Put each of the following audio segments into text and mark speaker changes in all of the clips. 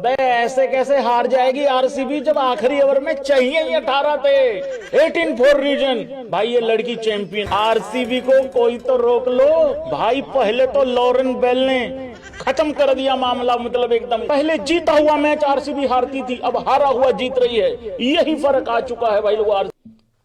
Speaker 1: अबे ऐसे कैसे हार जाएगी आरसीबी जब आखिरी ओवर में चाहिए ही 18 थे। 18 फॉर रीजन। भाई ये लड़की चैंपियन। आरसीबी को कोई तो रोक लो भाई। पहले तो लॉरेन बेल ने खत्म कर दिया मामला, मतलब एकदम। पहले जीता हुआ मैच आरसीबी हारती थी, अब हारा हुआ जीत रही है। यही फर्क आ चुका है भाई लोग।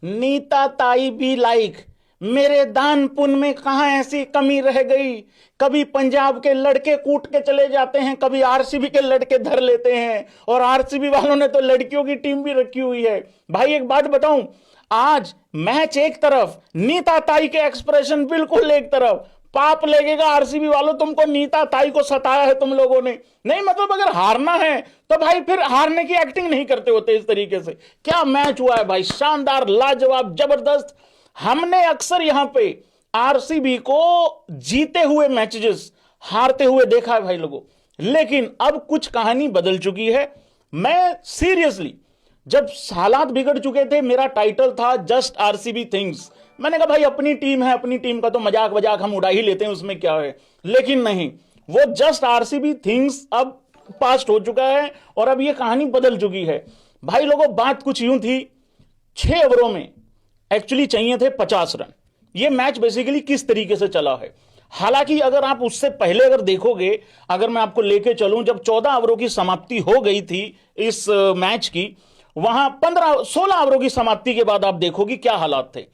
Speaker 1: नीता ताई बी लाइक, मेरे दान पुण्य में कहां ऐसी कमी रह गई। कभी पंजाब के लड़के कूट के चले जाते हैं, कभी आरसीबी के लड़के धर लेते हैं, और आरसीबी वालों ने तो लड़कियों की टीम भी रखी हुई है। भाई एक बात बताऊं, आज मैच एक तरफ, नीता ताई के एक्सप्रेशन बिल्कुल एक तरफ। पाप लगेगा आरसीबी वालों, तुमको नीता ताई को सताया है तुम लोगों ने। नहीं मतलब अगर हारना है तो भाई फिर हारने की एक्टिंग नहीं करते होते इस तरीके से। क्या मैच हुआ है भाई, शानदार, लाजवाब, जबरदस्त। हमने अक्सर यहां पे आरसीबी को जीते हुए मैचेस हारते हुए देखा है भाई लोगों, लेकिन अब कुछ कहानी बदल चुकी है। मैं सीरियसली, जब हालात बिगड़ चुके थे, मेरा टाइटल था जस्ट आरसीबी थिंग्स। मैंने कहा भाई अपनी टीम है, अपनी टीम का तो मजाक वजाक हम उड़ा ही लेते हैं, उसमें क्या है। लेकिन नहीं, वो जस्ट आरसीबी थिंग्स अब पास्ट हो चुका है और अब ये कहानी बदल चुकी है भाई लोगों। बात कुछ यूं थी, 6 ओवरों में एक्चुअली चाहिए थे 50 रन। ये मैच बेसिकली किस तरीके से चला है, हालांकि अगर आप उससे पहले अगर देखोगे, अगर मैं आपको लेके चलूं, जब 14 ओवरों की समाप्ति हो गई थी इस मैच की, वहां 16 ओवरों की समाप्ति के बाद आप देखोगे क्या हालात थे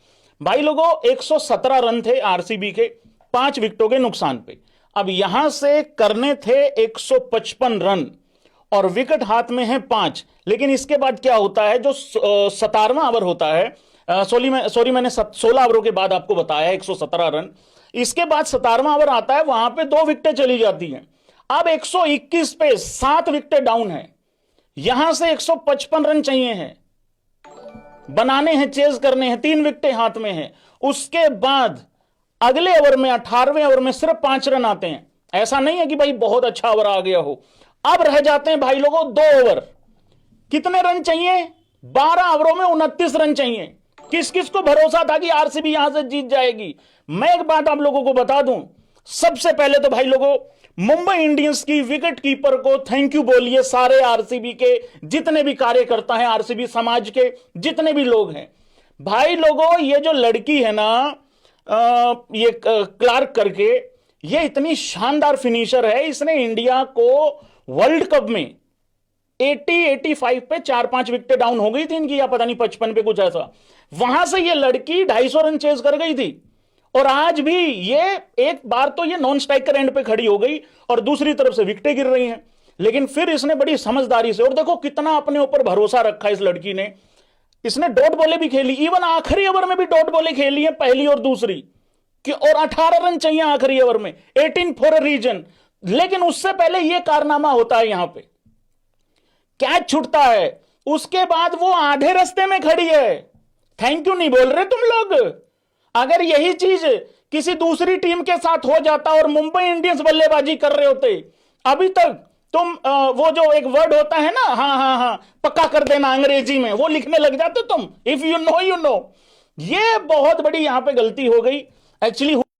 Speaker 1: भाई लोगों। 117 रन थे आरसीबी के, 5 विकेटों के नुकसान पे। अब यहां से करने थे 155 रन और विकेट हाथ में है 5। लेकिन इसके बाद क्या होता है, जो 17वां ओवर होता है, मैंने 16 ओवरों के बाद आपको बताया 117 रन। इसके बाद 17वां ओवर आता है, वहां पे 2 विकेटें चली जाती हैं। अब 121 पे 7 विकेटें डाउन है। यहां से 155 रन चाहिए हैं, बनाने हैं, चेज करने हैं, 3 विकेटें हाथ में हैं। उसके बाद अगले ओवर में 18वें ओवर में सिर्फ 5 रन आते हैं। ऐसा नहीं है कि भाई बहुत अच्छा ओवर आ गया हो। अब रह जाते हैं भाई लोगों 2 ओवर। कितने रन चाहिए? 12 ओवरों में 29 रन चाहिए। किस किस को भरोसा था कि आरसीबी यहां से जीत जाएगी। मैं एक बात आप लोगों को बता दूं, सबसे पहले तो भाई लोगों मुंबई इंडियंस की विकेट कीपर को थैंक यू बोलिए, सारे आरसीबी के जितने भी कार्यकर्ता हैं, आरसीबी समाज के जितने भी लोग हैं। भाई लोगों ये जो लड़की है ना, ये क्लार्क करके, ये इतनी शानदार फिनिशर है। इसने इंडिया को वर्ल्ड कप में 85 पे 4-5 विकेटें डाउन हो गई थी इनकी, या पता नहीं 55 पे कुछ ऐसा, वहां से ये लड़की 250 रन चेज कर गई थी। और आज भी ये एक बार तो ये नॉन स्ट्राइकर एंड पे खड़ी हो गई और दूसरी तरफ से विकेटें गिर रही हैं, लेकिन फिर इसने बड़ी समझदारी से, और देखो कितना अपने ऊपर भरोसा रखा इस लड़की ने। इसने डॉट बॉलें भी खेली, इवन आखिरी ओवर में भी डॉट बॉलें खेली है, पहली और दूसरी कि, और 18 रन चाहिए आखिरी ओवर में, 18 फॉर अ रीजन। लेकिन उससे पहले यह कारनामा होता है, यहां पे कैच छूटता है, उसके बाद वो आधे रास्ते में खड़ी है। थैंक यू नहीं बोल रहे तुम लोग। अगर यही चीज किसी दूसरी टीम के साथ हो जाता और मुंबई इंडियंस बल्लेबाजी कर रहे होते, अभी तक तुम वो जो एक वर्ड होता है ना, हाँ हाँ हाँ पक्का कर देना अंग्रेजी में, वो लिखने लग जाते तुम, if you know you know. ये बहुत बड़ी यहां पे गलती हो गई एक्चुअली।